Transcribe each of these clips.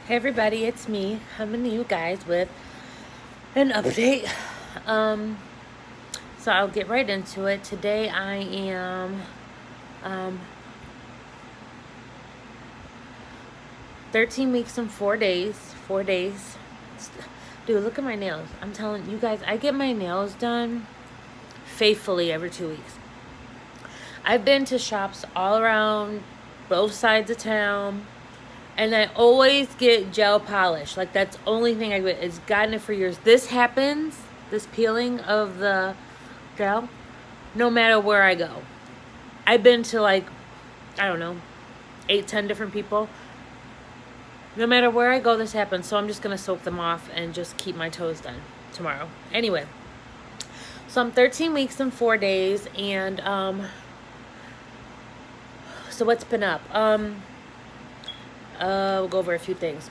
Hey everybody, it's me coming to you guys with an update. Um, so I'll get right into it. Today I am 13 weeks and 4 days. 4 days. Dude, look at my nails. I'm telling you guys, I get my nails done faithfully every 2 weeks. I've been to shops all around both sides of town. And I always get gel polish. Like, that's the only thing I get. It's gotten it for years. This happens, this peeling of the gel, no matter where I go. I've been to, like, I don't know, 8, 10 different people. No matter where I go, this happens. So I'm just going to soak them off and just keep my toes done tomorrow. Anyway, so I'm 13 weeks and 4 days. And, so what's been up? We'll go over a few things.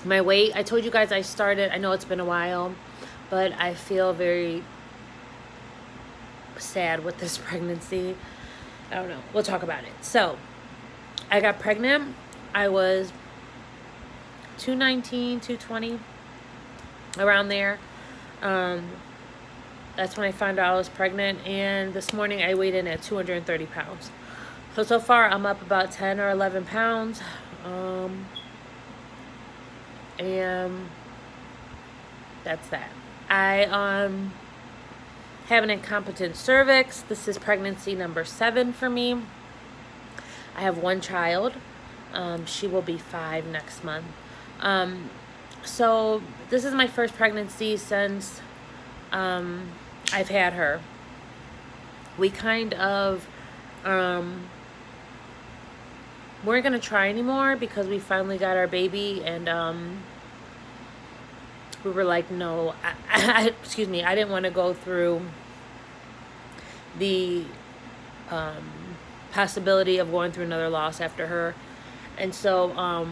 My weight, I told you guys I started, I know it's been a while, but I feel very sad with this pregnancy. I don't know. We'll talk about it. So, I got pregnant. I was 219, 220, around there. That's when I found out I was pregnant. And this morning I weighed in at 230 pounds. So far I'm up about 10 or 11 pounds. And that's that. I have an incompetent cervix. This is pregnancy number 7 for me. I have one child. She will be 5 next month. So this is my first pregnancy since I've had her. We kind of weren't gonna try anymore because we finally got our baby, and we were like, no, excuse me, I didn't want to go through the possibility of going through another loss after her. And so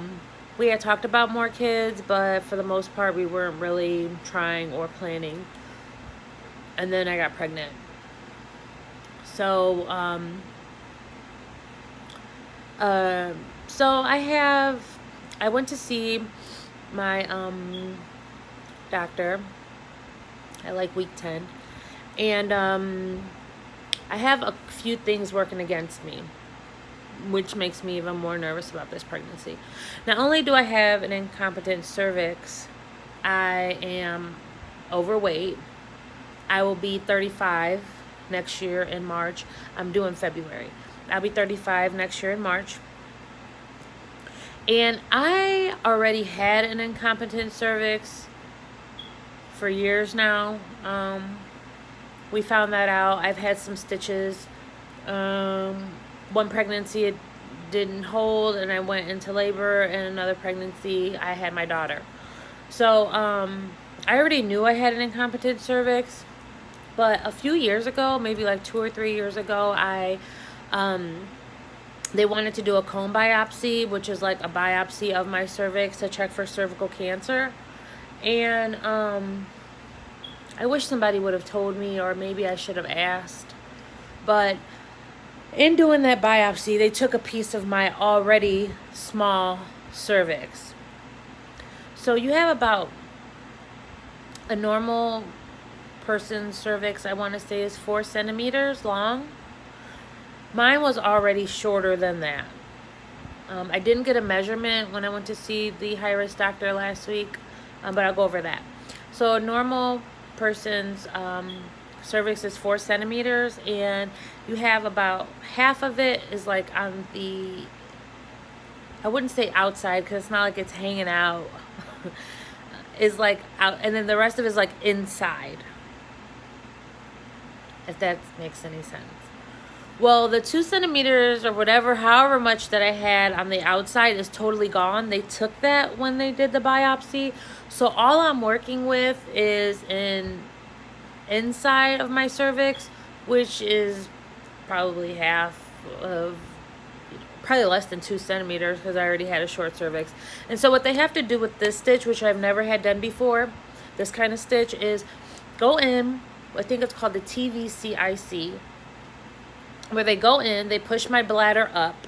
we had talked about more kids, but for the most part we weren't really trying or planning. And then I got pregnant. So I went to see my doctor at like week 10, and I have a few things working against me, which makes me even more nervous about this pregnancy. Not only do I have an incompetent cervix, I am overweight. I will be 35 next year in March. I'm due in February. I'll be 35 next year in March. And I already had an incompetent cervix for years now. We found that out. I've had some stitches. One pregnancy it didn't hold, and I went into labor. And another pregnancy, I had my daughter. So I already knew I had an incompetent cervix. But a few years ago, maybe like 2 or 3 years ago, they wanted to do a cone biopsy, which is like a biopsy of my cervix to check for cervical cancer. And I wish somebody would have told me, or maybe I should have asked. But in doing that biopsy, they took a piece of my already small cervix. So you have about a normal person's cervix, I want to say, is 4 centimeters long. Mine was already shorter than that. I didn't get a measurement when I went to see the high-risk doctor last week, but I'll go over that. So a normal person's cervix is 4 centimeters, and you have about half of it is like on the, I wouldn't say outside because it's not like it's hanging out, is like out, and then the rest of it is like inside, if that makes any sense. Well, the 2 centimeters or whatever, however much that I had on the outside is totally gone. They took that when they did the biopsy. So all I'm working with is inside of my cervix, which is probably half of, probably less than 2 centimeters because I already had a short cervix. And so what they have to do with this stitch, which I've never had done before, this kind of stitch, is go in, I think it's called the TVCIC, where they go in, they push my bladder up,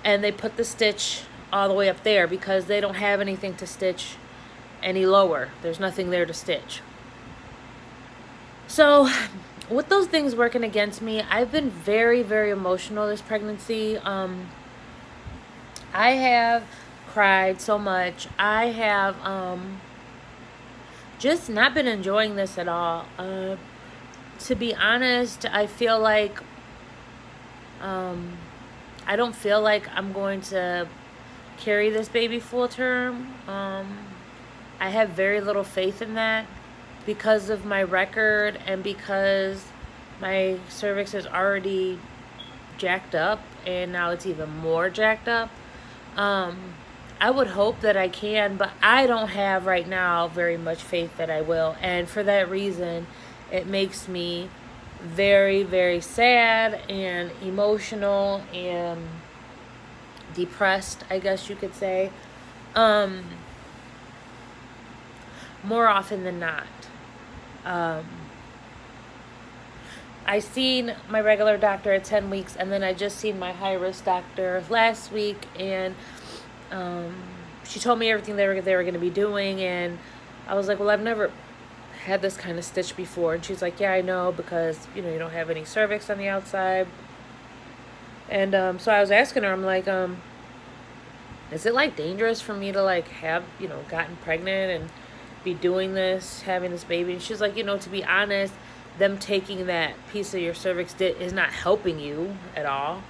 and they put the stitch all the way up there because they don't have anything to stitch any lower. There's nothing there to stitch. So with those things working against me, I've been very, very emotional this pregnancy. I have cried so much. I have just not been enjoying this at all. To be honest, I feel like I don't feel like I'm going to carry this baby full term. I have very little faith in that because of my record and because my cervix is already jacked up and now it's even more jacked up. I would hope that I can, but I don't have right now very much faith that I will. And for that reason, it makes me very, very sad and emotional and depressed, I guess you could say. More often than not. I seen my regular doctor at 10 weeks, and then I just seen my high-risk doctor last week, and she told me everything they were going to be doing, and I was like, well, I've never had this kind of stitch before. And she's like, yeah, I know, because you don't have any cervix on the outside. And so I was asking her, I'm like, is it like dangerous for me to like have gotten pregnant and be doing this, having this baby? And she's like, to be honest, them taking that piece of your cervix is not helping you at all,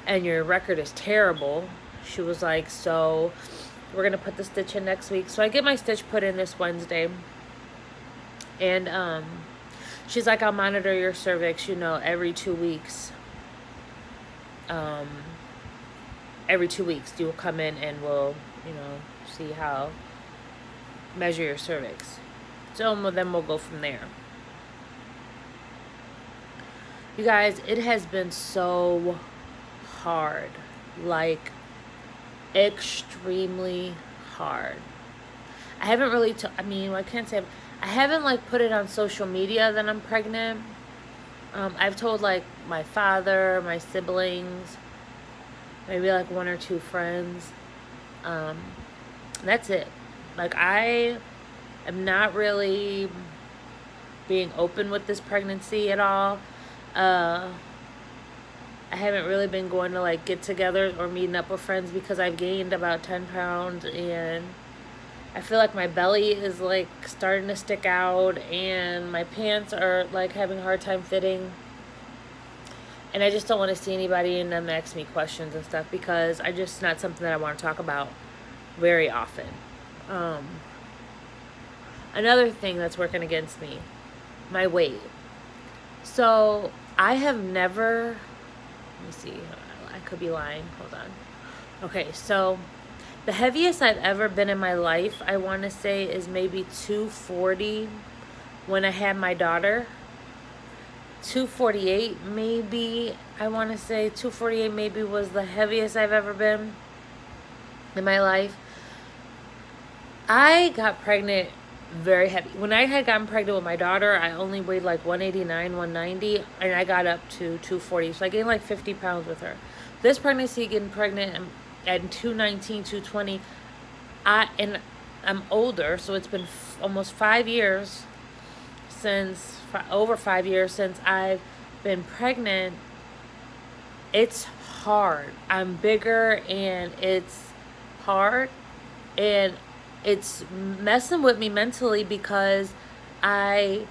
and your record is terrible. She was like, so we're gonna put the stitch in next week. So I get my stitch put in this Wednesday, and she's like, I'll monitor your cervix every 2 weeks. Every 2 weeks you'll come in and we'll see how, measure your cervix. So then we'll go from there. You guys, it has been so hard, like extremely hard. I haven't really, I can't say, I haven't like put it on social media that I'm pregnant. I've told like my father, my siblings, maybe like 1 or 2 friends. That's it. Like, I am not really being open with this pregnancy at all. I haven't really been going to like get-togethers or meeting up with friends because I've gained about 10 pounds, and I feel like my belly is like starting to stick out, and my pants are like having a hard time fitting. And I just don't want to see anybody and them ask me questions and stuff because it's not something that I want to talk about very often. Another thing that's working against me, my weight. So I have never, let me see, I could be lying, hold on. Okay, so the heaviest I've ever been in my life, I want to say, is maybe 240 when I had my daughter. 248 maybe, I want to say 248 maybe was the heaviest I've ever been in my life. I got pregnant very heavy. When I had gotten pregnant with my daughter, I only weighed like 189, 190, and I got up to 240. So I gained like 50 pounds with her. This pregnancy, getting pregnant at 219, 220, and I'm older, so it's been almost 5 years over 5 years since I've been pregnant. It's hard. I'm bigger, and it's hard, and it's messing with me mentally because I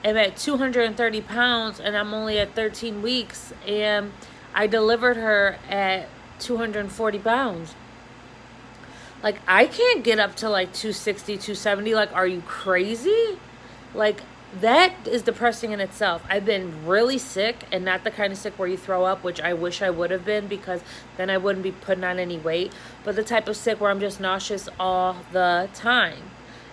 am at 230 pounds and I'm only at 13 weeks, and I delivered her at 240 pounds. Like, I can't get up to like 260, 270. Like, are you crazy? Like, that is depressing in itself. I've been really sick, and not the kind of sick where you throw up, which I wish I would have been, because then I wouldn't be putting on any weight, but the type of sick where I'm just nauseous all the time.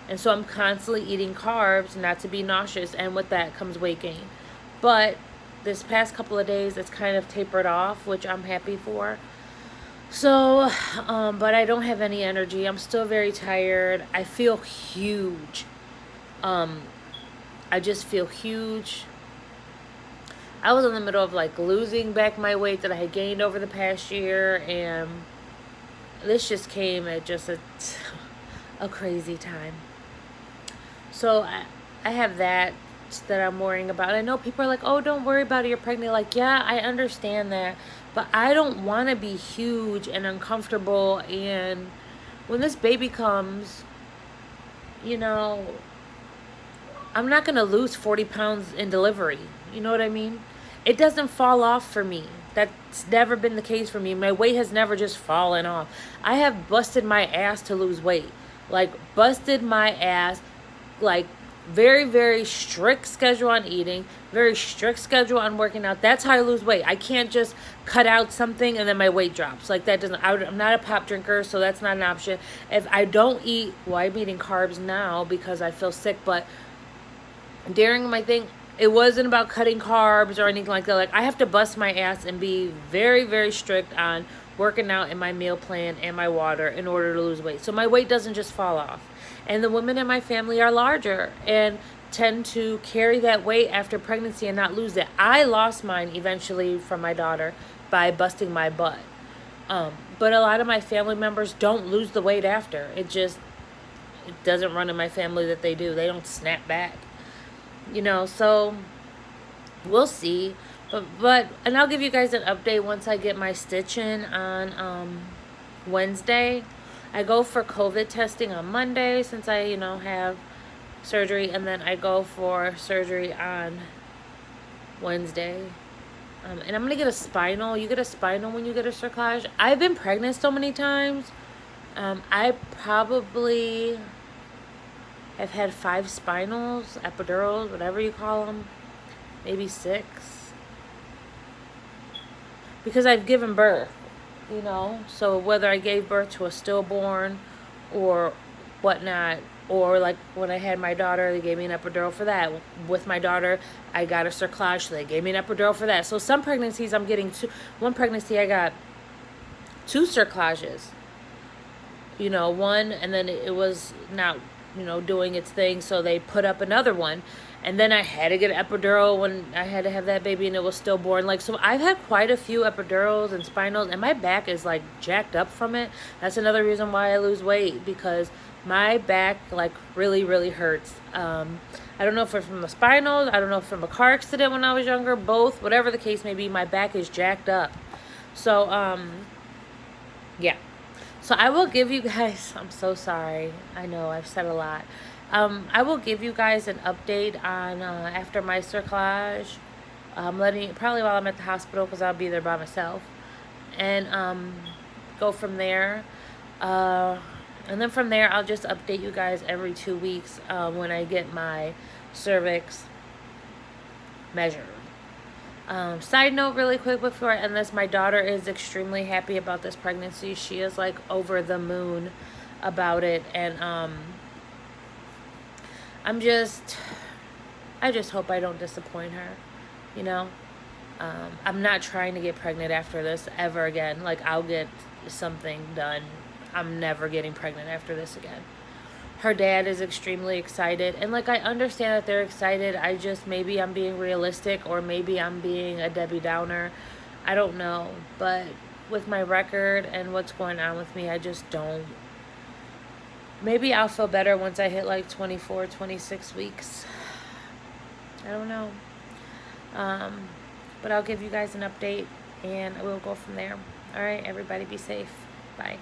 And so I'm constantly eating carbs not to be nauseous, and with that comes weight gain. But this past couple of days, it's kind of tapered off, which I'm happy for. So, but I don't have any energy. I'm still very tired. I feel huge. I just feel huge. I was in the middle of like losing back my weight that I had gained over the past year, and this just came at just a crazy time. So I have that I'm worrying about. I know people are like, oh, don't worry about it, you're pregnant. Like, yeah, I understand that, but I don't want to be huge and uncomfortable. And when this baby comes, you know, I'm not going to lose 40 pounds in delivery. You know what I mean? It doesn't fall off for me. That's never been the case for me. My weight has never just fallen off. I have busted my ass to lose weight. Like, busted my ass. Like, very, very strict schedule on eating. Very strict schedule on working out. That's how I lose weight. I can't just cut out something and then my weight drops. Like, that doesn't... I'm not a pop drinker, so that's not an option. If I don't eat... Well, I'm eating carbs now because I feel sick, but during my thing, it wasn't about cutting carbs or anything like that. Like, I have to bust my ass and be very, very strict on working out in my meal plan and my water in order to lose weight. So my weight doesn't just fall off. And the women in my family are larger and tend to carry that weight after pregnancy and not lose it. I lost mine eventually from my daughter by busting my butt. But a lot of my family members don't lose the weight after. It doesn't run in my family that they do. They don't snap back. You know, so we'll see. But and I'll give you guys an update once I get my stitch in on Wednesday. I go for COVID testing on Monday since I, have surgery, and then I go for surgery on Wednesday. And I'm going to get a spinal. You get a spinal when you get a cerclage. I've been pregnant so many times. I probably have had 5 spinals, epidurals, whatever you call them. Maybe 6. Because I've given birth, So whether I gave birth to a stillborn or whatnot, or like when I had my daughter, they gave me an epidural for that. With my daughter, I got a cerclage, so they gave me an epidural for that. So some pregnancies I'm getting 2. One pregnancy I got 2 cerclages. One, and then it was not, doing its thing, so they put up another one. And then I had to get an epidural when I had to have that baby and it was stillborn. Like, so I've had quite a few epidurals and spinals, and my back is like jacked up from it. That's another reason why I lose weight, because my back like really, really hurts. I don't know if it's from the spinals. I don't know if from a car accident when I was younger. Both, whatever the case may be, my back is jacked up. So, yeah. So I will give you guys, I'm so sorry. I know I've said a lot. I will give you guys an update on after my cerclage. Probably while I'm at the hospital, because I'll be there by myself. And go from there. And then from there, I'll just update you guys every 2 weeks when I get my cervix measured. Side note really quick before I end this, my daughter is extremely happy about this pregnancy. She is like over the moon about it, and I just hope I don't disappoint her, I'm not trying to get pregnant after this ever again. Like, I'll get something done. I'm never getting pregnant after this again. Her dad is extremely excited, and like, I understand that they're excited. Maybe I'm being realistic, or maybe I'm being a Debbie Downer. I don't know, but with my record and what's going on with me, I just don't. Maybe I'll feel better once I hit like 24, 26 weeks. I don't know. But I'll give you guys an update, and we'll go from there. All right, everybody be safe. Bye.